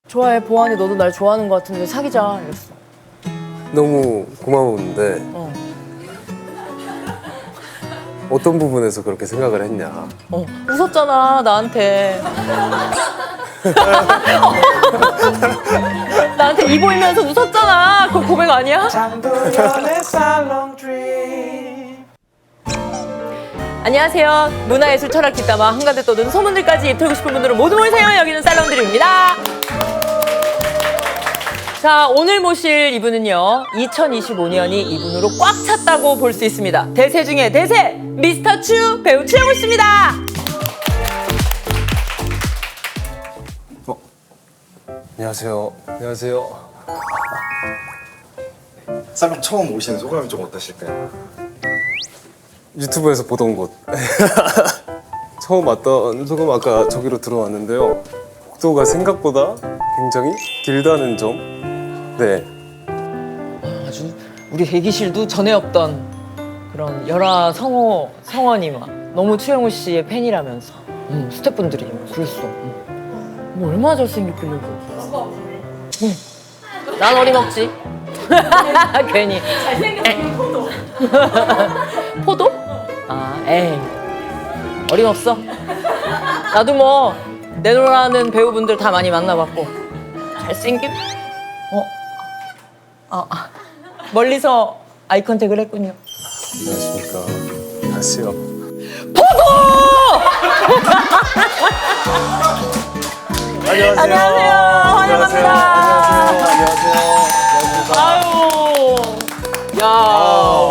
좋아해, 보안이. 너도 날 좋아하는 것 같은데 사귀자 이랬어. 너무 고마운데 어떤 부분에서 그렇게 생각을 했냐. 웃었잖아 나한테. 나한테 이 보이면서 웃었잖아. 그거 고백 아니야? 안녕하세요. 문화예술 철학 뒷담화 한가득 떠든 소문들까지 입틀고 싶은 분들은 모두 모이세요. 여기는 살롱드림입니다. 자, 오늘 모실 이분은요, 2025년이 이분으로 꽉 찼다고 볼 수 있습니다. 대세 중에 대세, 미스터 추 배우 추영우 씨입니다. 안녕하세요. 안녕하세요. 살롱 처음 오신 소감이 좀 어떠실까요? 유튜브에서 보던 곳. 처음 왔던 소금 아까 저기로 들어왔는데요. 복도가 생각보다 굉장히 길다는 점. 네. 아주 우리 대기실도 전에 없던 그런 열화 성원이 막 너무 추영우 씨의 팬이라면서 스태프분들이 그랬어. 뭐 얼마나 잘생겼길래 난 어림없지. 괜히 잘생겼어. 포도. 포도? 아, 에이 어림없어. 나도 뭐 내노라는 배우분들 다 많이 만나봤고 잘생김? 멀리서 아이 컨택을 했군요. 안녕하십니까. 안녕하세요. 포도! 안녕하세요. 안녕하세요. 환영합니다. 안녕하세요. 아유, 야,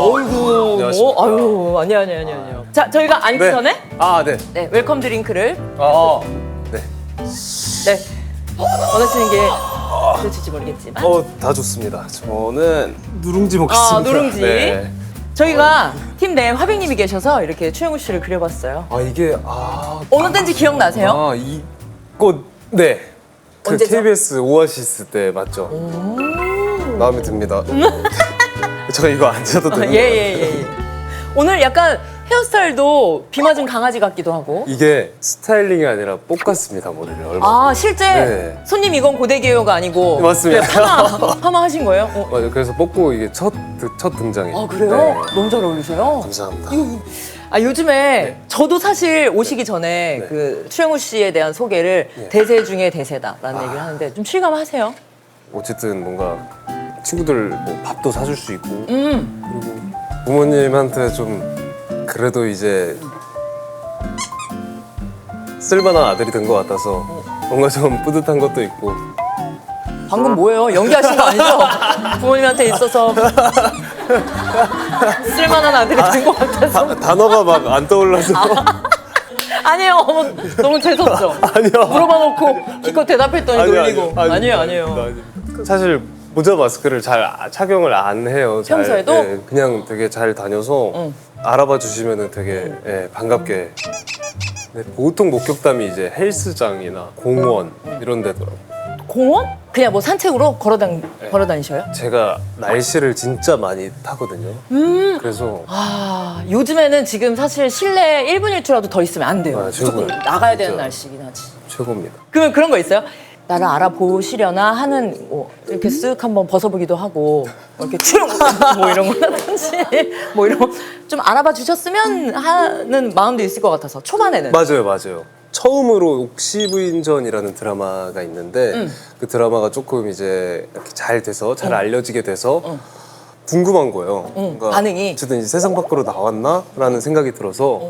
어이구, 안녕하십니까. 아유, 아니요. 자, 저희가 앉기 네. 전에 네. 네, 웰컴 드링크를 네. 원하시는 게 있을지 모르겠지만 다 좋습니다. 저는 누룽지 먹겠습니다. 누룽지. 네. 저희가 팀 내에 화백님이 계셔서 이렇게 추영우 씨를 그려봤어요. 이게 어느 때인지 기억나세요? 이거 네. 그 언제죠? KBS 오아시스 때 맞죠? 마음에 듭니다. 저 이거 안 쳐도 되는 거 예. 오늘 약간 헤어스타일도 비 맞은 강아지 같기도 하고. 이게 스타일링이 아니라 볶았습니다, 머리를. 얼마 실제 네. 손님 이건 고데기요가 아니고 맞습니다. 그냥 파마 하신 거예요? 맞아요. 그래서 뽑고 이게 첫 등장이에요. 그래요? 네. 너무 잘 어울리세요. 감사합니다. 요즘에 저도 사실 오시기 전에 네. 그 추영우 씨에 대한 소개를 대세 중에 대세다라는 얘기를 하는데 좀 실감하세요? 어쨌든 뭔가 친구들 뭐 밥도 사줄 수 있고 음. 그리고 부모님한테 좀 그래도 이제 쓸만한 아들이 된 것 같아서 뭔가 좀 뿌듯한 것도 있고. 방금 뭐예요? 연기하신 거 아니죠? 부모님한테 있어서 쓸만한 아들이 된 것 같아서. 단어가 막 안 떠올라서. 아니에요. 어머, 너무 재밌었죠? 아니요. 물어봐 놓고 기껏 대답했더니 놀리고. 아니에요. 사실 모자 마스크를 잘 착용을 안 해요. 잘. 평소에도? 네, 그냥 되게 잘 다녀서 알아봐 주시면은 되게 반갑게. 네, 보통 목격담이 이제 헬스장이나 공원 이런 데더라고요. 공원? 그냥 뭐 산책으로 걸어 다니셔요? 제가 날씨를 진짜 많이 타거든요. 그래서 요즘에는 지금 사실 실내 1분 1초라도 더 있으면 안 돼요. 무조건 최고예요. 나가야 되는 진짜. 날씨긴 하지. 최고입니다. 그러면 그런 거 있어요? 나를 알아보시려나 하는 뭐 이렇게 쓱 한번 벗어보기도 하고 뭐 이렇게 츄! 뭐 이런 거라든지 뭐 이런 거 좀 알아봐 주셨으면 하는 마음도 있을 것 같아서 초반에는. 맞아요. 처음으로 옥시부인전이라는 드라마가 있는데 그 드라마가 조금 이제 이렇게 잘 돼서 잘 알려지게 돼서 궁금한 거예요. 뭔가 반응이. 어쨌든 이제 세상 밖으로 나왔나라는 생각이 들어서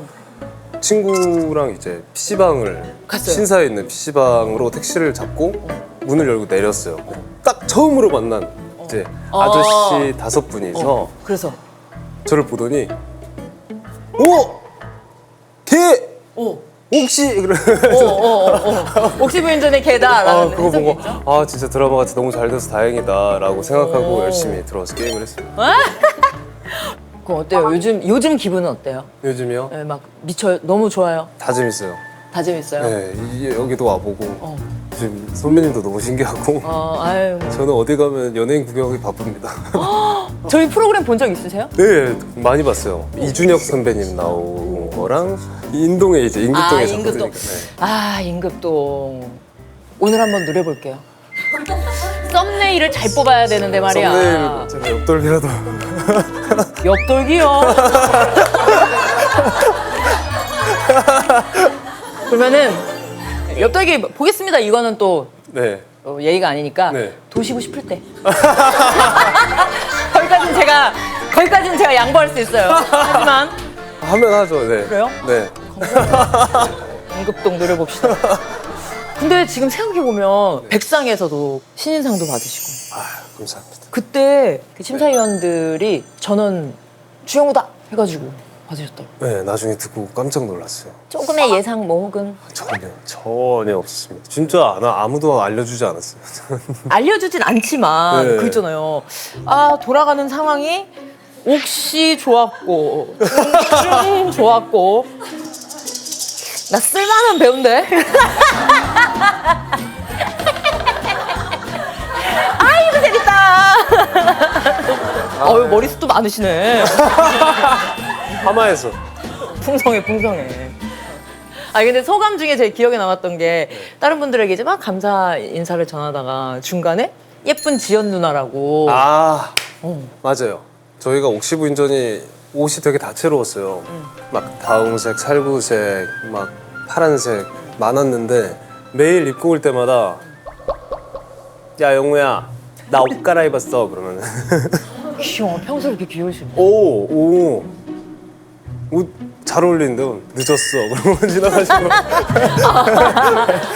친구랑 이제 PC방을 갔어요. 신사에 있는 PC방으로 택시를 잡고 문을 열고 내렸어요. 딱 처음으로 만난 이제 아저씨 5분이서 그래서 저를 보더니 걔 혹시 옥시부인전의 개다라는 그거 해석이 보고 있죠? 진짜 드라마가 너무 잘 돼서 다행이다라고 생각하고 열심히 들어와서 게임을 했습니다. 그럼 어때요? 요즘 기분은 어때요? 요즘이요? 네, 막 미쳐요? 너무 좋아요? 다 재밌어요. 다 재밌어요? 네, 여기도 와보고 지금 선배님도 너무 신기하고 아유. 저는 어디 가면 연예인 구경하기 바쁩니다. 저희 프로그램 본 적 있으세요? 네, 많이 봤어요. 이준혁 선배님 나온 거랑 인동에 이제 임급동에 임급동. 잡거든요. 네. 아, 임급동. 오늘 한번 누려볼게요. 썸네일을 잘 뽑아야 되는데 말이야. 썸네일 제가 옆돌기라도 옆돌기요. 그러면은 옆돌기 보겠습니다. 이거는 또 네. 예의가 아니니까 네. 도시고 싶을 때. 거기까지는 제가 양보할 수 있어요. 하지만 하면 하죠. 네. 그래요? 네. 임급동 노려봅시다. 근데 지금 생각해보면 백상에서도 신인상도 받으시고 아, 감사합니다. 그때 그 심사위원들이 전원 주영우다 해가지고 받으셨더라고요. 네, 나중에 듣고 깜짝 놀랐어요. 조금의 예상 뭐 혹은 전혀 없었습니다. 진짜 아무도 알려주지 않았어요. 알려주진 않지만 네. 그 있잖아요. 아, 돌아가는 상황이 옥시 좋았고 좋았고 나 쓸만한 배우인데. 아이고 재밌다. 어유 머리숱도 많으시네. 하마에서. 풍성해. 아 근데 소감 중에 제일 기억에 남았던 게 다른 분들에게 이제 막 감사 인사를 전하다가 중간에 예쁜 지연 누나라고. 아, 맞아요. 저희가 옥시부인전이 옷이 되게 다채로웠어요. 막 다홍색, 살구색, 막 파란색 많았는데 매일 입고 올 때마다 야 영우야 나 옷 갈아입었어 그러면 귀여워. 평소 이렇게 귀여우시네. 오 옷 잘 어울리는데 늦었어 그러면 지나가시고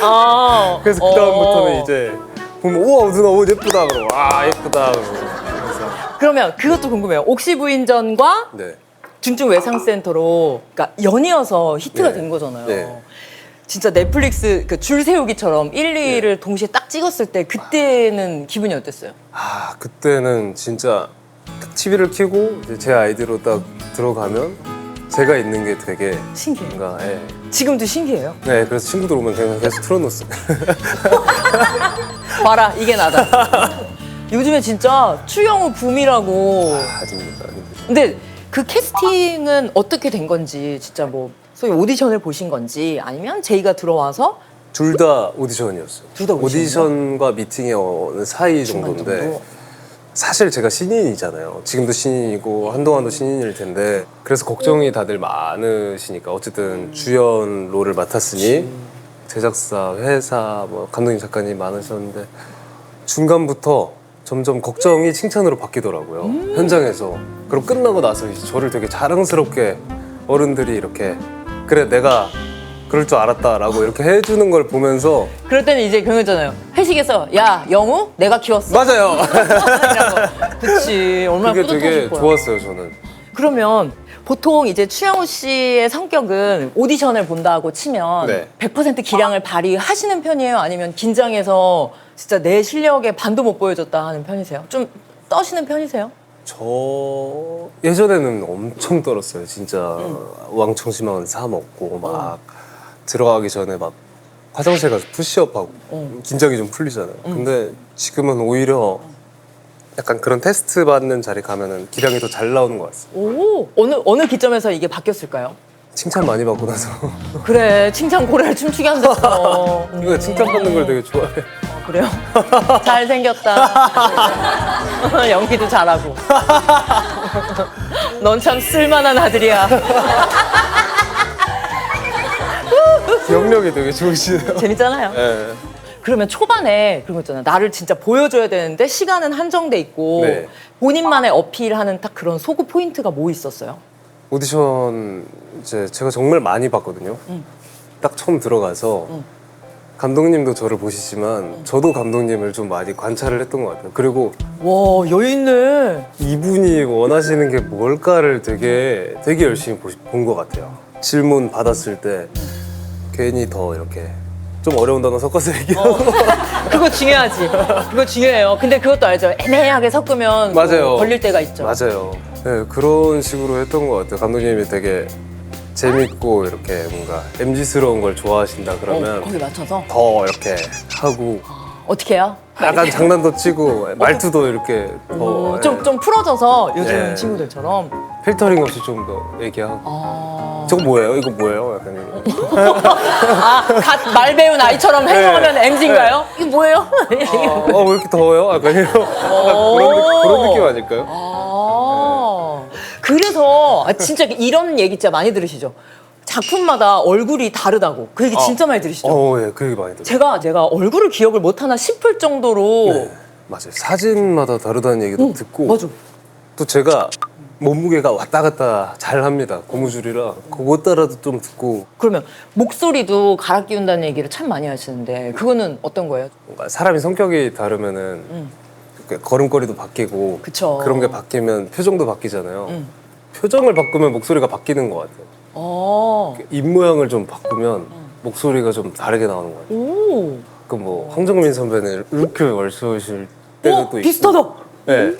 아, 그래서 그 다음부터는 이제 보면 우와 누나 옷 예쁘다 그러고 아 예쁘다 그러고 그래서 그러면 그것도 궁금해요. 옥시 부인전과 네. 중증 외상센터로 그러니까 연이어서 히트가 네. 된 거잖아요. 네. 진짜 넷플릭스 그 줄 세우기처럼 1, 2를 동시에 딱 찍었을 때 그때는 기분이 어땠어요? 아 그때는 진짜 딱 TV를 켜고 이제 제 아이디로 딱 들어가면 제가 있는 게 되게 신기해요. 뭔가 지금도 신기해요. 네 그래서 친구들 오면 그냥 계속 틀어놓았어요. 봐라, 이게 나다. 요즘에 진짜 추영우 붐이라고. 아닙니다. 근데 그 캐스팅은 어떻게 된 건지 진짜 뭐 소위 오디션을 보신 건지 아니면 제이가 들어와서 둘 다 오디션이었어요. 둘다 오디션이요? 오디션과 미팅의 어느 사이 중간 정도인데 정도? 사실 제가 신인이잖아요. 지금도 신인이고 한동안도 신인일 텐데 그래서 걱정이 다들 많으시니까 어쨌든 주연 롤을 맡았으니 제작사, 회사, 뭐 감독님, 작가님 많으셨는데 중간부터 점점 걱정이 칭찬으로 바뀌더라고요. 현장에서. 그리고 끝나고 나서 이제 저를 되게 자랑스럽게 어른들이 이렇게 그래 내가 그럴 줄 알았다라고 이렇게 해주는 걸 보면서 그럴 때는 이제 그런 거 있잖아요. 회식에서 야 영우 내가 키웠어. 맞아요. 이라고. 그치 얼마나 그게 뿌듯하실 되게 거야. 좋았어요 저는. 그러면 보통 이제 추영우 씨의 성격은 오디션을 본다고 치면 네. 100% 기량을 발휘하시는 편이에요? 아니면 긴장해서 진짜 내 실력에 반도 못 보여줬다 하는 편이세요? 좀 떠시는 편이세요? 저 예전에는 엄청 떨었어요. 진짜 왕청심환 사 먹고 막 들어가기 전에 막 화장실 가서 푸시업하고 긴장이 좀 풀리잖아요. 근데 지금은 오히려 약간 그런 테스트 받는 자리 가면은 기량이 더 잘 나오는 것 같습니다. 오 어느 기점에서 이게 바뀌었을까요? 칭찬 많이 받고 나서 그래 칭찬 고래를 춤추게 한댔어. 이거 칭찬 받는 걸 되게 좋아해요. 그래요? 잘생겼다. 연기도 잘하고. 넌 참 쓸만한 아들이야. 기억력이 되게 좋으시네요. 재밌잖아요. 네. 그러면 초반에 그런 거 있잖아. 나를 진짜 보여줘야 되는데 시간은 한정돼 있고 네. 본인만의 어필하는 딱 그런 소구 포인트가 뭐 있었어요? 오디션 이제 제가 정말 많이 봤거든요. 딱 처음 들어가서 감독님도 저를 보시지만 저도 감독님을 좀 많이 관찰을 했던 것 같아요. 그리고 와 여유 있네. 이분이 원하시는 게 뭘까를 되게 열심히 본 것 같아요. 질문 받았을 때 괜히 더 이렇게 좀 어려운 단어 섞어서 얘기하고 그거 중요하지. 그거 중요해요. 근데 그것도 알죠. 애매하게 섞으면 맞아요. 뭐 걸릴 때가 있죠. 맞아요. 네, 그런 식으로 했던 것 같아요. 감독님이 되게 재밌고 이렇게 뭔가 MZ스러운 걸 좋아하신다 그러면 거기 맞춰서 더 이렇게 하고 어떻게 해요? 약간 장난도 치고 말투도 이렇게 더 좀 풀어져서 요즘 예. 친구들처럼. 필터링 없이 좀 더 얘기하고 아, 저거 뭐예요? 이거 뭐예요? 약간 이런 갓 말 배운 아이처럼 행동하면 MZ인가요? 이게 뭐예요? 왜 이렇게 더워요? 약간 이런 그런 느낌 아닐까요? 그래서 진짜 이런 얘기 진짜 많이 들으시죠? 작품마다 얼굴이 다르다고. 그 얘기 진짜 많이 들으시죠? 예, 그 얘기 많이 들어요. 제가 얼굴을 기억을 못하나 싶을 정도로. 네, 맞아요. 사진마다 다르다는 얘기도 듣고 맞아. 또 제가 몸무게가 왔다 갔다 잘 합니다. 고무줄이라 그것 따라도 좀 듣고 그러면 목소리도 갈아 끼운다는 얘기를 참 많이 하시는데 그거는 어떤 거예요? 뭔가 사람이 성격이 다르면은 그 걸음걸이도 바뀌고 그쵸. 그런 게 바뀌면 표정도 바뀌잖아요. 표정을 바꾸면 목소리가 바뀌는 것 같아요. 입 모양을 좀 바꾸면 목소리가 좀 다르게 나오는 것 같아요. 오. 그 뭐 황정민 선배는 이렇게 말씀하실 때도 또 있고. 비슷하다. 네.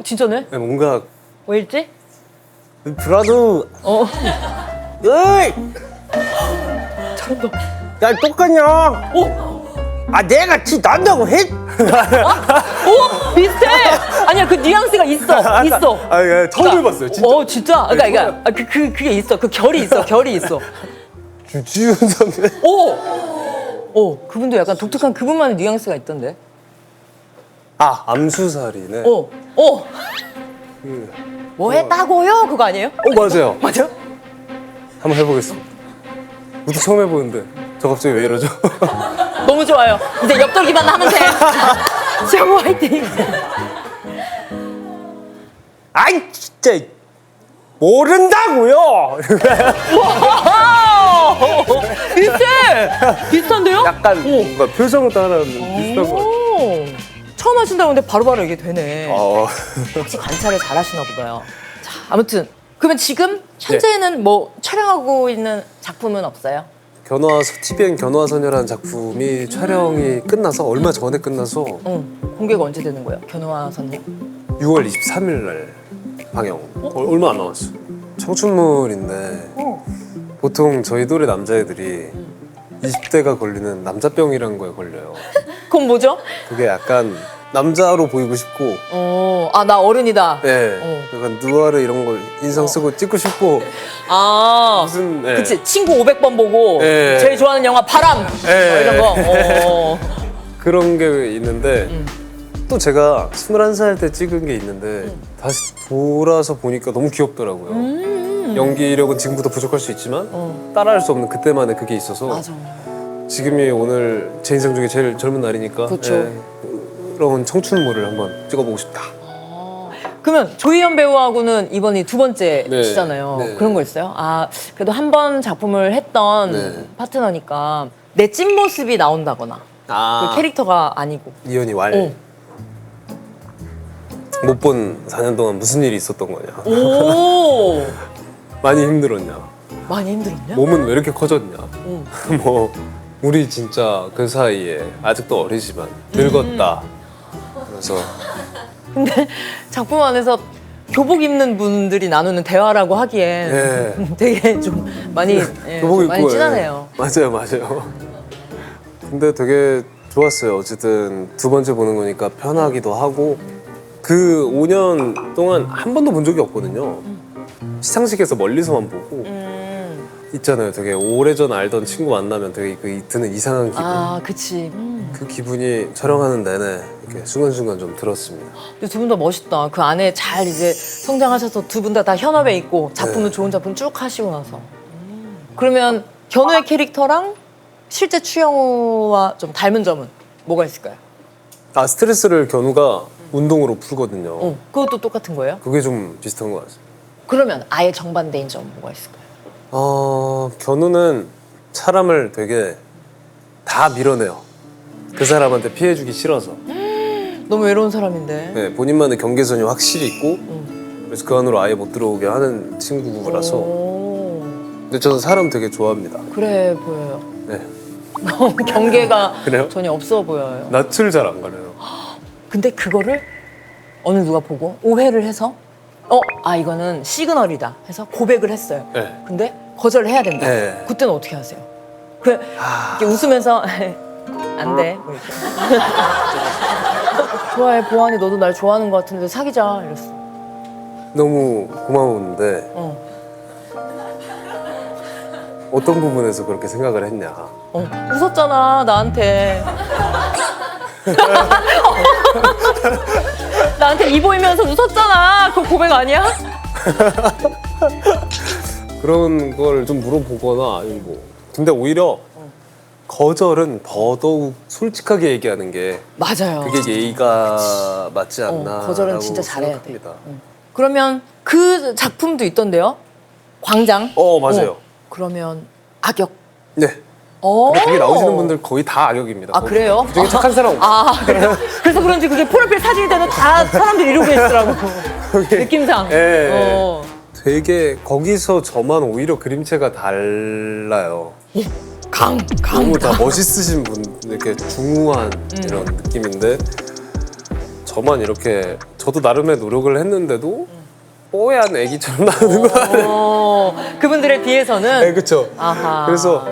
진짜네? 네, 뭔가 왜일지? 브라더 어이! 잘한다. 야, 똑같냐? 내가 지 난다고 했? 비슷해. 아니야 그 뉘앙스가 있어. 있어. 예, 처음 해봤어요, 진짜. 진짜. 그러니까 그게 있어. 그 결이 있어. 결이 있어. 주지훈 선배. 그분도 약간 독특한 그분만의 뉘앙스가 있던데. 암수살이네. 뭐 했다고요? 그거 아니에요? 맞아요. 맞아? 한번 해보겠습니다. 우도 처음 해보는데 저 갑자기 왜 이러죠? 너무 좋아요. 이제 옆돌기만 하면 돼. 정우 화이팅. 아이, 진짜. 모른다고요! 와! 비슷한데요? 약간 뭔가 표정 따라하는 비슷한 것 같아요. 처음 하신다고 근데 바로바로 이게 되네. 아, 혹시 관찰을 잘 하시나 보다요. 자, 아무튼 그러면 지금 현재는 뭐 촬영하고 있는 작품은 없어요? TVN 견화소녀라는 작품이 촬영이 끝나서 얼마 전에 끝나서 공개가 언제 되는 거예요? 견우와 선녀? 6월 23일 날 방영. 얼마 안 남았어. 청춘물인데 보통 저희 또래 남자애들이 20대가 걸리는 남자병이라는 거에 걸려요. 그건 뭐죠? 그게 약간 남자로 보이고 싶고 나 어른이다. 예, 약간 누아르 이런 걸 인상 쓰고 찍고 싶고 무슨 그치 친구 500번 보고 예. 제일 좋아하는 영화 바람 이런 거. 그런 게 있는데 또 제가 21살 때 찍은 게 있는데 다시 돌아서 보니까 너무 귀엽더라고요. 연기력은 지금보다 부족할 수 있지만 따라할 수 없는 그때만의 그게 있어서 맞아. 지금이 오늘 제 인생 중에 제일 젊은 날이니까 그렇죠. 그런 청춘물을 한번 찍어보고 싶다. 그러면 조희연 배우하고는 이번이 두 번째시잖아요. 네. 그런 거 있어요? 그래도 한 번 작품을 했던 네. 파트너니까 내 찐 모습이 나온다거나 그 캐릭터가 아니고. 이현이 왈. 못 본 4년 동안 무슨 일이 있었던 거냐. 오 많이 힘들었냐. 많이 힘들었냐? 몸은 왜 이렇게 커졌냐. 뭐 우리 진짜 그 사이에 아직도 어리지만 늙었다. 그래서 근데 작품 안에서 교복 입는 분들이 나누는 대화라고 하기엔 되게 좀 많이 교복 좀 많이 입고, 진하네요. 맞아요. 근데 되게 좋았어요. 어쨌든 두 번째 보는 거니까 편하기도 하고 그 5년 동안 한 번도 본 적이 없거든요. 시상식에서 멀리서만 보고 있잖아요. 되게 오래전 알던 친구 만나면 되게 그 드는 이상한 기분. 그치. 그 기분이 촬영하는 내내 이렇게 순간순간 좀 들었습니다. 근데 두 분 다 멋있다. 그 안에 잘 이제 성장하셔서 두 분 다 현업에 있고 작품도 좋은 작품 쭉 하시고 나서. 그러면 견우의 캐릭터랑 실제 추영우와 좀 닮은 점은 뭐가 있을까요? 스트레스를 견우가 운동으로 풀거든요. 그것도 똑같은 거예요? 그게 좀 비슷한 것 같아요. 그러면 아예 정반대인 점 뭐가 있을까요? 견우는 사람을 되게 다 밀어내요. 그 사람한테 피해주기 싫어서. 너무 외로운 사람인데. 네, 본인만의 경계선이 확실히 있고 그래서 그 안으로 아예 못 들어오게 하는 친구라서. 근데 저는 사람 되게 좋아합니다. 그래 보여요. 네. 경계가 그래요? 전혀 없어 보여요. 낯을 잘 안 가려요. 근데 그거를 어느 누가 보고 오해를 해서 이거는 시그널이다 해서 고백을 했어요. 네. 근데 거절을 해야 된다. 네. 그때는 어떻게 하세요? 이렇게 웃으면서 안 돼. 뭐 이렇게. 좋아해 보안이 너도 날 좋아하는 것 같은데 사귀자 이랬어. 너무 고마웠는데 어떤 부분에서 그렇게 생각을 했냐. 웃었잖아 나한테. 나한테 이 보이면서 웃었잖아. 그거 고백 아니야? 그런 걸 좀 물어보거나 아니면 뭐. 근데 오히려 거절은 더더욱 솔직하게 얘기하는 게 맞아요. 그게 예의가 맞지 않나. 거절은 진짜 잘해야 돼. 생각합니다. 그러면 그 작품도 있던데요? 광장. 맞아요. 그러면 악역. 네. 어. 근데 거기 나오시는 분들 거의 다 악역입니다. 아 그래요? 그중에 착한 사람 없어요. 아 그래서 그런지 그게 프로필 사진이 되는 다 사람들이 이러고 계시더라고. 느낌상. 예. 되게 거기서 저만 오히려 그림체가 달라요. 너무 다 멋있으신 분, 이렇게 중후한 이런 느낌인데 저만 이렇게 저도 나름의 노력을 했는데도 뽀얀 애기처럼 나오는 거 아니에요? 그분들에 비해서는. 네, 그렇죠. 아하. 그래서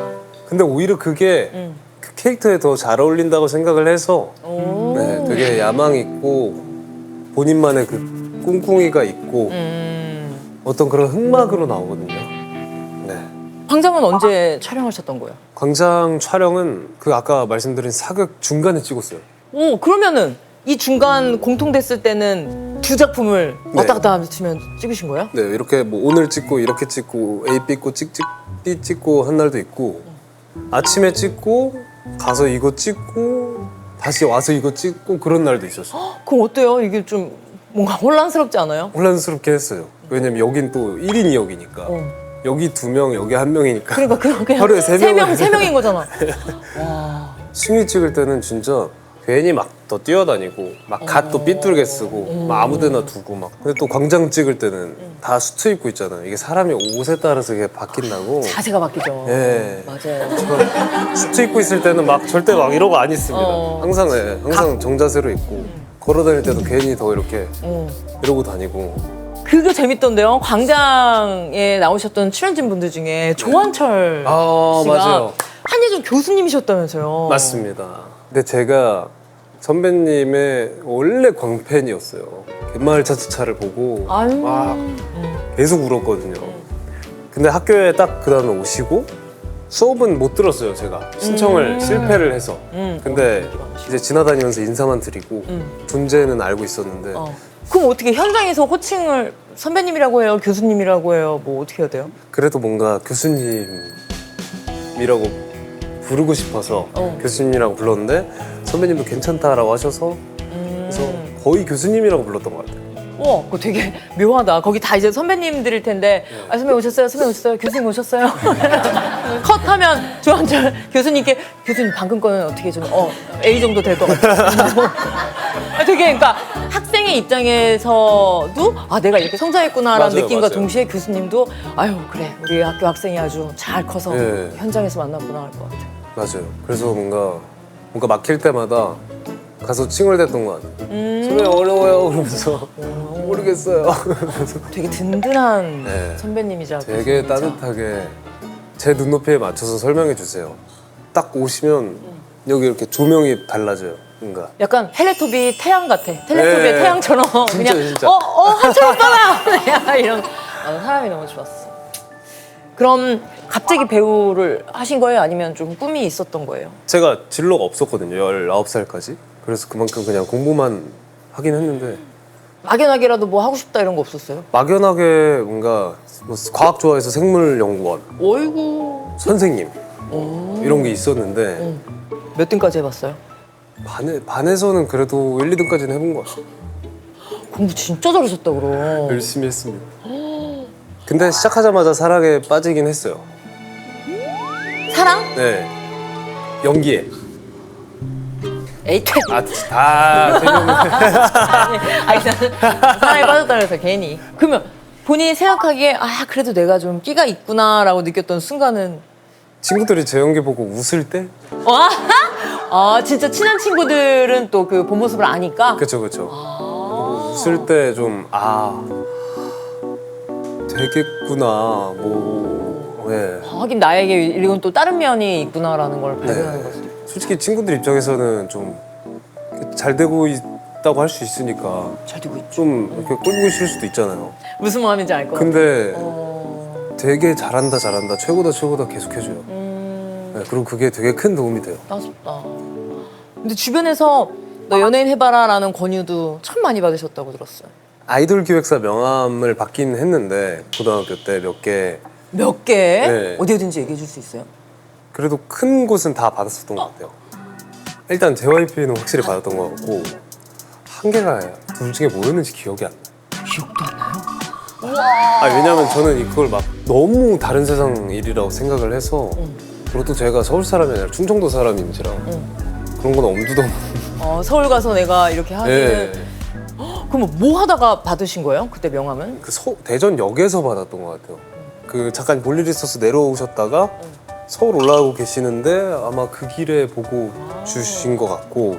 근데 오히려 그게 그 캐릭터에 더 잘 어울린다고 생각을 해서 네, 되게 야망 있고 본인만의 그 꿍꿍이가 있고 어떤 그런 흑막으로 나오거든요. 네. 광장은 언제 촬영하셨던 거예요? 광장 촬영은 그 아까 말씀드린 사극 중간에 찍었어요. 오 그러면은 이 중간 공통됐을 때는 두 작품을 왔다 갔다 하시면 찍으신 거예요? 네, 이렇게 뭐 오늘 찍고 이렇게 찍고 A 삐고 B 찍고 한 날도 있고 아침에 찍고 가서 이거 찍고 다시 와서 이거 찍고 그런 날도 있었어요. 그럼 어때요? 이게 좀 뭔가 혼란스럽지 않아요? 혼란스럽게 했어요. 왜냐면 여긴 또 1인 2역이니까 여기 2명, 여기 1명이니까 그러니까 그냥 하루에 3명. 세 명인 거잖아. 승희 찍을 때는 진짜 괜히 막 더 뛰어다니고 막 갓도 삐뚤게 쓰고 막 아무데나 두고 막 근데 또 광장 찍을 때는 다 수트 입고 있잖아요. 이게 사람이 옷에 따라서 이게 바뀐다고. 자세가 바뀌죠. 예. 맞아요. 수트 입고 있을 때는 막 절대 막 이러고 안 있습니다. 항상 항상 정자세로 입고 걸어다닐 때도 괜히 더 이렇게 이러고 다니고. 그게 재밌던데요. 광장에 나오셨던 출연진 분들 중에 조한철 아, 씨가 맞아요. 한예종 교수님이셨다면서요. 맞습니다. 근데 제가 선배님의 원래 광팬이었어요. 갯마을 차차차를 보고 아유. 막 계속 울었거든요. 근데 학교에 딱 그 다음에 오시고 수업은 못 들었어요. 제가 신청을 실패를 해서. 근데 이제 지나다니면서 인사만 드리고 존재는 알고 있었는데 그럼 어떻게 현장에서 호칭을 선배님이라고 해요? 교수님이라고 해요? 뭐 어떻게 해야 돼요? 그래도 뭔가 교수님이라고 부르고 싶어서 교수님이라고 불렀는데 선배님도 괜찮다라고 하셔서 그래서 거의 교수님이라고 불렀던 것 같아요. 우와, 그거 되게 묘하다. 거기 다 이제 선배님들일 텐데, 아, 선배 오셨어요? 선배 오셨어요? 교수님 오셨어요? 컷하면 조한철 교수님께, 교수님 방금 거는 어떻게 좀, A 정도 될 것 같아요. 되게, 그러니까 학생의 입장에서도, 아, 내가 이렇게 성장했구나라는 맞아요, 느낌과 맞아요. 동시에 교수님도, 아유, 그래, 우리 학교 학생이 아주 잘 커서 네. 현장에서 만나보나 할 것 같아요. 맞아요. 그래서 뭔가 막힐 때마다 가서 칭얼댔던 것 같아요. 선배님 어려워요 그러면서 모르겠어요. 그러면서 되게 든든한 네. 선배님이자 되게 교수님이자. 따뜻하게 제 눈높이에 맞춰서 설명해 주세요. 딱 오시면 여기 이렇게 조명이 달라져요. 뭔가 약간 텔레토비 태양 같아. 텔레토비의 네. 태양처럼 진짜, 그냥 진짜. 한철 오빠다 이런 사람이 너무 좋았어. 그럼 갑자기 배우를 하신 거예요? 아니면 좀 꿈이 있었던 거예요? 제가 진로가 없었거든요. 19살까지. 그래서 그만큼 그냥 공부만 하긴 했는데 막연하게라도 뭐 하고 싶다 이런 거 없었어요? 막연하게 뭔가 뭐 과학 좋아해서 생물연구원 어이구. 선생님 이런 게 있었는데 몇 등까지 해봤어요? 반에서는 그래도 1, 2등까지는 해본 것 같아요. 공부 진짜 잘하셨다 그럼. 열심히 했습니다. 근데 시작하자마자 사랑에 빠지긴 했어요. 사랑? 네. 연기에. 에이트. 다 재미없는. 아니 나는 사랑에 빠졌다 그래서 괜히. 그러면 본인이 생각하기에 아 그래도 내가 좀 끼가 있구나라고 느꼈던 순간은 친구들이 제 연기 보고 웃을 때? 와? 아 진짜 친한 친구들은 또 그 본 모습을 아니까. 그쵸. 웃을 때 좀 되겠구나. 뭐. 네. 하긴 나에게 이건 또 다른 면이 있구나라는 걸 발견하는 네. 거죠. 솔직히 친구들 입장에서는 좀 잘 되고 있다고 할 수 있으니까 잘 되고 있죠. 좀 이렇게 꼴보기 싫을 수도 있잖아요. 무슨 마음인지 알 것 같아요. 근데 되게 잘한다 최고다 계속 해줘요. 네, 그리고 그게 되게 큰 도움이 돼요. 따숩다. 근데 주변에서 너 연예인 해봐라라는 권유도 참 많이 받으셨다고 들었어요. 아이돌 기획사 명함을 받긴 했는데 고등학교 때 몇 개 몇 개? 네. 어디든지 얘기해 줄 수 있어요? 그래도 큰 곳은 다 받았었던 것 같아요. 일단 JYP는 확실히 받았던 것 같고 한 개가 둘 중에 뭐였는지 기억이 안 나요. 기억도 안 나요? 아, 왜냐면 저는 그걸 막 너무 다른 세상 일이라고 생각을 해서 그리고 또 제가 서울 사람이 아니라 충청도 사람인지라 그런 건 엄두도 서울 가서 내가 이렇게 하기는. 네. 그럼 뭐 하다가 받으신 거예요? 그때 명함은? 그 대전역에서 받았던 것 같아요. 그 잠깐 볼 일 있어서 내려오셨다가 서울 올라오고 계시는데 아마 그 길에 보고 주신 것 같고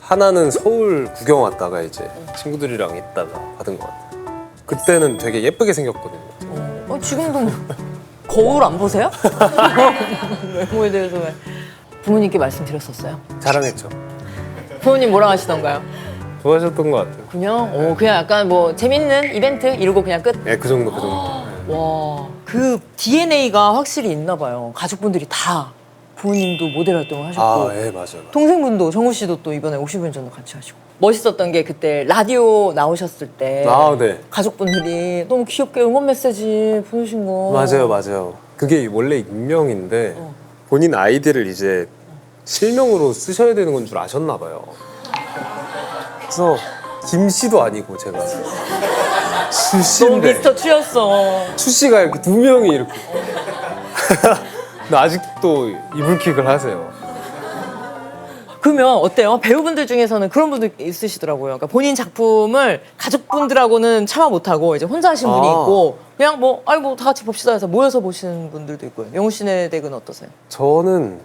하나는 서울 구경 왔다가 이제 친구들이랑 있다가 받은 것 같아요. 그때는 되게 예쁘게 생겼거든요. 지금도 뭐 거울 안 보세요? 외모에 대해서 왜? 부모님께 말씀드렸었어요? 자랑했죠. 부모님 뭐라 하시던가요? 좋아하셨던 것 같아요. 그냥? 그냥 약간 뭐 재밌는 이벤트 이러고 그냥 끝? 네, 그 정도. 와, 그 DNA가 확실히 있나 봐요. 가족분들이 다. 부모님도 모델 활동을 하셨고. 아, 예, 맞아요. 동생분도 정우 씨도 또 이번에 50년 전도 같이 하시고. 멋있었던 게 그때 라디오 나오셨을 때 아, 네. 가족분들이 너무 귀엽게 응원 메시지 보내신 거. 맞아요. 그게 원래 익명인데 본인 아이디를 이제 실명으로 쓰셔야 되는 건 줄 아셨나 봐요. 그래서 김 씨도 아니고 제가 수 너무 씨인데 미스터 추였어. 추 씨가 이렇게 두 명이 이렇게 근데 아직도 이불킥을 하세요. 그러면 어때요? 배우분들 중에서는 그런 분들 있으시더라고요. 그러니까 본인 작품을 가족분들하고는 참아 못하고 이제 혼자 하신 분이 아. 있고 그냥 뭐 아이고 다 같이 봅시다 해서 모여서 보시는 분들도 있고요. 영우 씨네 댁은 어떠세요? 저는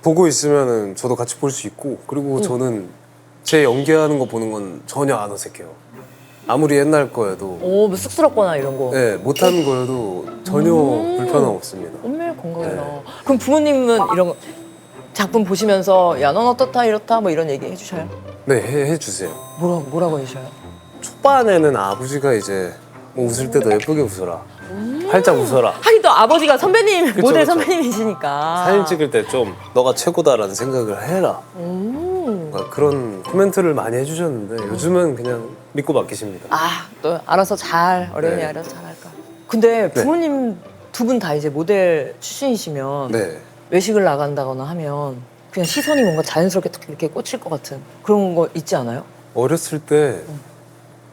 보고 있으면은 저도 같이 볼 수 있고 그리고 저는 제 연기하는 거 보는 건 전혀 안 어색해요. 아무리 옛날 거여도 뭐 쑥스럽거나 이런 거. 네, 못하는 거여도 전혀 불편함 없습니다. 엄밀 건강이다. 그럼 부모님은 이런 거 작품 보시면서 야 넌 어떻다 이렇다 뭐 이런 얘기 해주셔요? 네, 해주세요. 뭐라고 해주셔요? 초반에는 아버지가 이제 뭐 웃을 때도 예쁘게 웃어라. 활짝 웃어라. 하긴 또 아버지가 선배님 그쵸, 모델 그쵸. 선배님이시니까. 사진 찍을 때 좀 너가 최고다라는 생각을 해라. 뭔가 그런 코멘트를 많이 해주셨는데 요즘은 그냥 믿고 맡기십니다. 또 알아서 잘 어련히 네. 알아서 잘할까. 근데 부모님 두 분 다 이제 모델 출신이시면 네. 외식을 나간다거나 하면 그냥 시선이 뭔가 자연스럽게 탁 이렇게 꽂힐 것 같은 그런 거 있지 않아요? 어렸을 때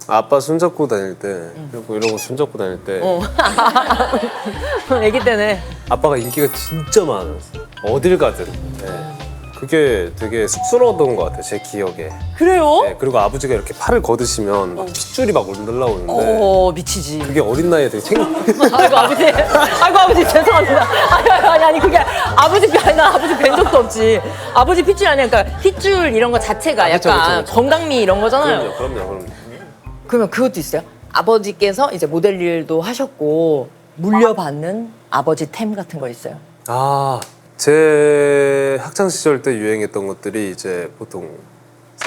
아빠 손잡고 다닐 때 그리고 이러고 손잡고 다닐 때 아기 때는 아빠가 인기가 진짜 많았어요. 어딜 가든. 네. 그게 되게 쑥스러웠던 것 같아요. 제 기억에. 그래요? 네, 그리고 아버지가 이렇게 팔을 걷으시면 막 핏줄이 막 올라오는데 미치지. 그게 어린 나이에 되게 아이고 아버지 죄송합니다. 아니 그게 아버지 나 아버지 뵌 적도 없지. 아버지 핏줄 아니야. 그러니까 핏줄 이런 거 자체가 그쵸, 약간 그쵸. 건강미 이런 거잖아요. 그럼요. 그러면 그것도 있어요? 아버지께서 이제 모델 일도 하셨고 물려받는 아버지 템 같은 거 있어요? 제 학창 시절 때 유행했던 것들이 이제 보통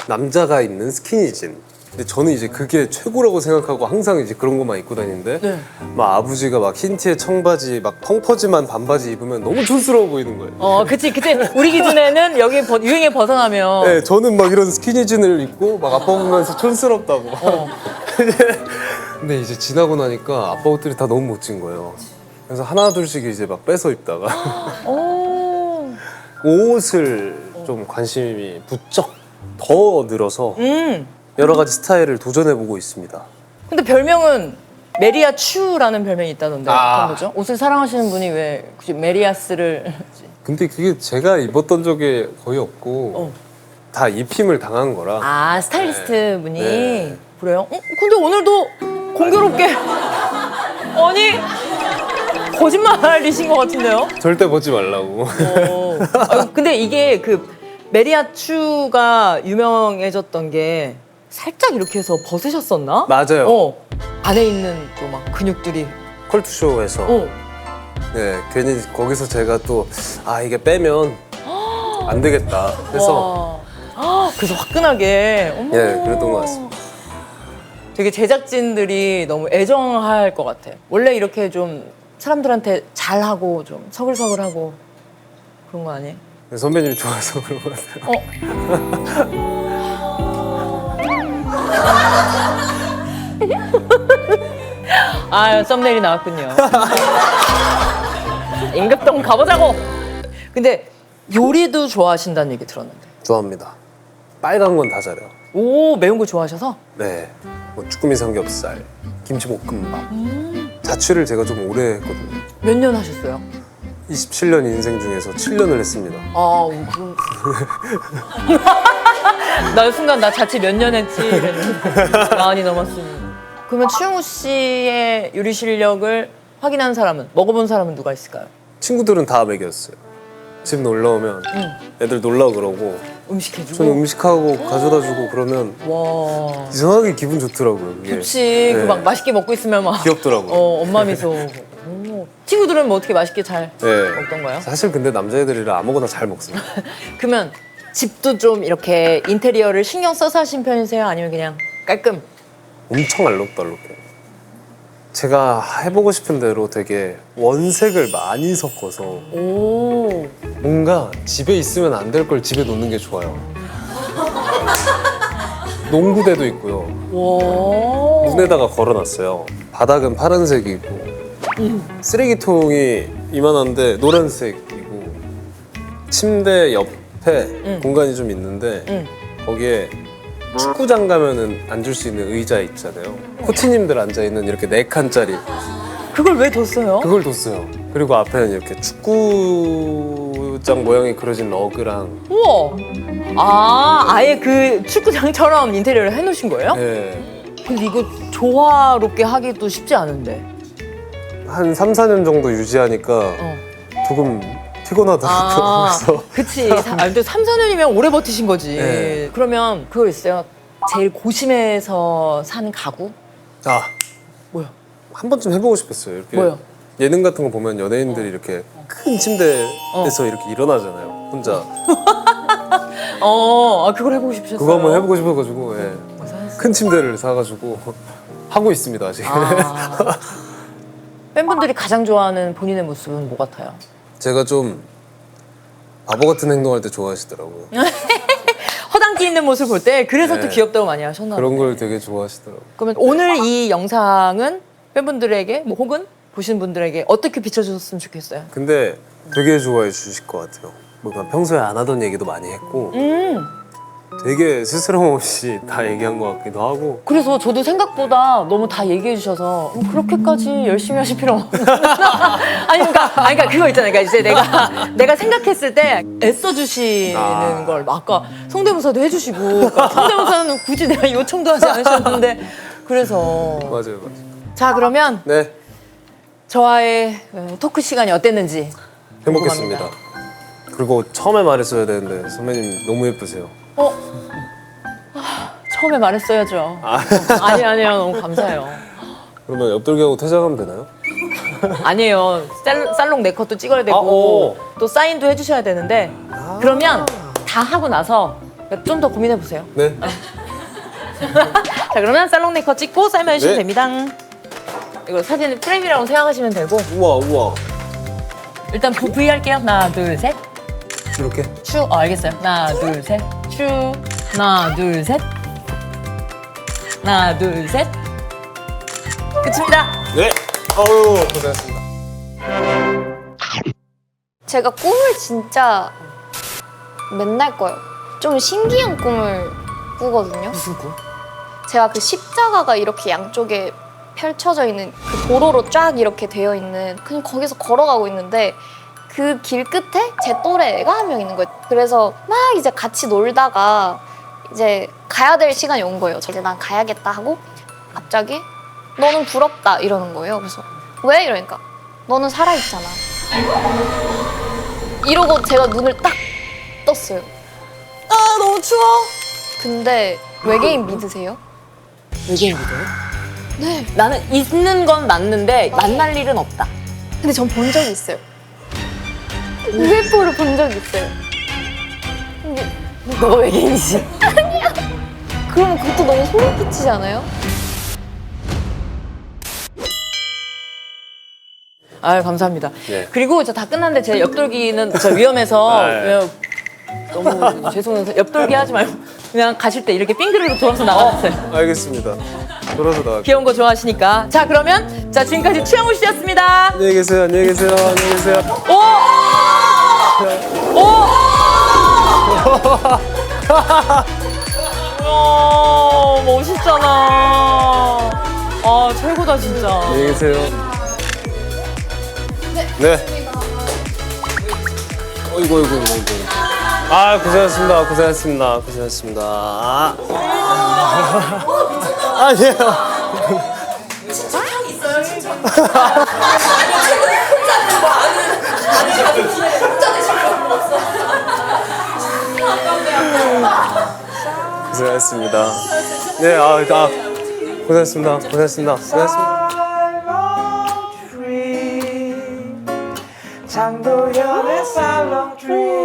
남자가 입는 스키니진. 근데 저는 이제 그게 최고라고 생각하고 항상 이제 그런 것만 입고 다니는데 네. 막 아버지가 막 흰 티에 청바지 막 펑퍼짐한 반바지 입으면 너무 촌스러워 보이는 거예요. 그치 그때 우리 기준에는 여기 유행에 벗어나면 네, 저는 막 이런 스키니진을 입고 막 아빠 보면서 촌스럽다고. 근데 이제 지나고 나니까 아빠 옷들이 다 너무 멋진 거예요. 그래서 하나 둘씩 이제 막 뺏어 입다가 옷을 좀 관심이 부쩍 더 늘어서 여러 가지 스타일을 도전해보고 있습니다. 근데 별명은 메리아 추라는 별명이 있다던데 어떤 아. 거죠? 옷을 사랑하시는 분이 왜 굳이 메리아스를 근데 그게 제가 입었던 적이 거의 없고 다 입힘을 당한 거라. 스타일리스트 분이 네. 그래요? 근데 오늘도 공교롭게 아니 거짓말이신 것 같은데요? 절대 보지 말라고. 근데 이게 그 메리아 추가 유명해졌던 게 살짝 이렇게 해서 벗으셨었나? 맞아요. 안에 있는 또 막 근육들이 컬투쇼에서 네, 괜히 거기서 제가 또 이게 빼면 안 되겠다 해서 그래서 화끈하게. 어머. 예, 그랬던 것 같습니다. 되게 제작진들이 너무 애정할 것 같아. 원래 이렇게 좀 사람들한테 잘하고 좀 서글서글하고 그런 거 아니에요? 선배님이 좋아서 그런 것 같아요. 아, 썸네일이 나왔군요. 임급동 가보자고. 근데 요리도 좋아하신다는 얘기 들었는데. 좋아합니다. 빨간 건 다 잘해요. 오, 매운 거 좋아하셔서? 네, 뭐 쭈꾸미 삼겹살, 김치볶음밥. 자취를 제가 좀 오래 했거든요. 몇 년 하셨어요? 27년 인생 중에서 7년을 했습니다. 아, 그럼. 나 순간 나 자취 몇 년 했지 이랬는데 많이 넘었습니다. 그러면 추영우 씨의 요리 실력을 확인한 사람은, 먹어본 사람은 누가 있을까요? 친구들은 다 먹였어요. 집 놀러 오면 애들 놀라 그러고 음식 해주고? 저는 음식하고 가져다주고 그러면 와. 이상하게 기분 좋더라고요. 그게. 좋지. 네. 그 막 맛있게 먹고 있으면 막. 귀엽더라고요. 엄마 미소. 오. 친구들은 뭐 어떻게 맛있게 잘 네. 먹던가요? 사실 근데 남자애들이라 아무거나 잘 먹습니다. 그러면 집도 좀 이렇게 인테리어를 신경 써서 하신 편이세요? 아니면 그냥 깔끔? 엄청 알록달록해요. 제가 해보고 싶은 대로 되게 원색을 많이 섞어서 오. 뭔가 집에 있으면 안 될 걸 집에 놓는 게 좋아요. 농구대도 있고요. 와. 문에다가 걸어놨어요. 바닥은 파란색이고 쓰레기통이 이만한데 노란색이고 침대 옆에 공간이 좀 있는데 거기에 축구장 가면은 앉을 수 있는 의자 있잖아요. 코치님들 앉아있는 이렇게 4칸짜리 그걸 왜 뒀어요? 그걸 뒀어요. 그리고 앞에는 이렇게 축구장 모양이 그려진 러그랑 우와. 아, 아예 그 축구장처럼 인테리어를 해놓으신 거예요? 네. 근데 이거 조화롭게 하기도 쉽지 않은데. 한 3, 4년 정도 유지하니까 조금 피곤하더라고요. 아, 그래서 그치. 또 3, 4년이면 오래 버티신 거지. 네. 그러면 그거 있어요? 제일 고심해서 산 가구? 아, 뭐야? 한 번쯤 해보고 싶었어요. 이렇게 뭐요? 예능 같은 거 보면 연예인들이 이렇게 큰 침대에서 이렇게 일어나잖아요. 혼자. 그걸 해보고 싶으셨어요? 그거 한번 해보고 싶어가지고 예. 사셨어요? 큰 침대를 사가지고 하고 있습니다 아직. 아. 팬분들이 가장 좋아하는 본인의 모습은 뭐 같아요? 제가 좀 바보 같은 행동할 때 좋아하시더라고요. 허당끼 있는 모습 볼 때 그래서 또 네. 귀엽다고 많이 하셨나 그런 보네. 걸 되게 좋아하시더라고요. 그러면 오늘 이 영상은 팬분들에게 뭐 혹은 보신 분들에게 어떻게 비춰줬으면 좋겠어요? 근데 되게 좋아해 주실 것 같아요. 뭔가 평소에 안 하던 얘기도 많이 했고 되게 스스럼 없이 다 얘기한 것 같기도 하고 그래서 저도 생각보다 너무 다 얘기해 주셔서 그렇게까지 열심히 하실 필요 없나? 그러니까 그거 있잖아요. 그러니까 이제 내가 생각했을 때 애써 주시는 걸 아까 성대모사도 해주시고 그러니까 성대모사는 굳이 내가 요청도 하지 않으셨는데 그래서 맞아요. 자 그러면 네, 저와의 토크 시간이 어땠는지 행복했습니다. 궁금합니다. 그리고 처음에 말했어야 되는데 선배님 너무 예쁘세요. 처음에 말했어야죠. 아니에요. 너무 감사해요. 그러면 옆돌기하고 퇴장하면 되나요? 아니에요. 살롱 4컷도 찍어야 되고 또 사인도 해주셔야 되는데 그러면 다 하고 나서 좀 더 고민해 보세요. 네. 자 그러면 살롱 4컷 찍고 사인만 해주시면 네. 됩니다. 이거 사진 프레임이라고 생각하시면 되고 우와. 일단 V 할게요. 하나 둘 셋. 이렇게? 슈. 알겠어요. 하나 둘 셋. 슈. 하나 둘 셋. 하나 둘 셋. 끝입니다. 네. 아유 고생했습니다. 제가 꿈을 진짜 맨날 꿔요. 좀 신기한 꿈을 꾸거든요. 무슨 꿈? 제가 그 십자가가 이렇게 양쪽에 펼쳐져 있는 그 도로로 쫙 이렇게 되어 있는 그냥 거기서 걸어가고 있는데 그 길 끝에 제 또래 애가 한 명 있는 거예요. 그래서 막 이제 같이 놀다가 이제 가야 될 시간이 온 거예요. 이제 난 가야겠다 하고 갑자기 너는 부럽다 이러는 거예요. 그래서 왜? 이러니까 너는 살아있잖아. 이러고 제가 눈을 딱 떴어요. 아 너무 추워. 근데 외계인 믿으세요? 외계인 믿어요? 네. 나는 있는 건 맞는데 만날 일은 없다. 근데 전 본 적이 있어요. UFO를 본 적이 있어요. 너가 외계인이지. 그러면 그것도 너무 소름 끼치지 않아요? 아유 감사합니다. 네. 그리고 저 다 끝났는데 제 옆돌기는 저 위험해서 아, 네. 너무 죄송해서 옆돌기 하지 말고 그냥 가실 때 이렇게 빙그르르 돌아서 나가주세요. 알겠습니다. 돌아서 나갈게요. 귀여운 거 좋아하시니까. 자 그러면 자 지금까지 최영우 씨였습니다. 안녕히 계세요. 안녕히 계세요. 안녕히 계세요. 오! 오! 멋있잖아. 아 최고다 진짜. 안녕히 계세요. 네. 어이구, 어이구, 어이구. 아, 고생하셨습니다. 고생하셨습니다. 고생하셨습니다. 아니에요. 고생하셨습니다. 네, 고생하셨습니다. 고생하셨습니다. 고생하셨습니다. 장도연의 살롱 트리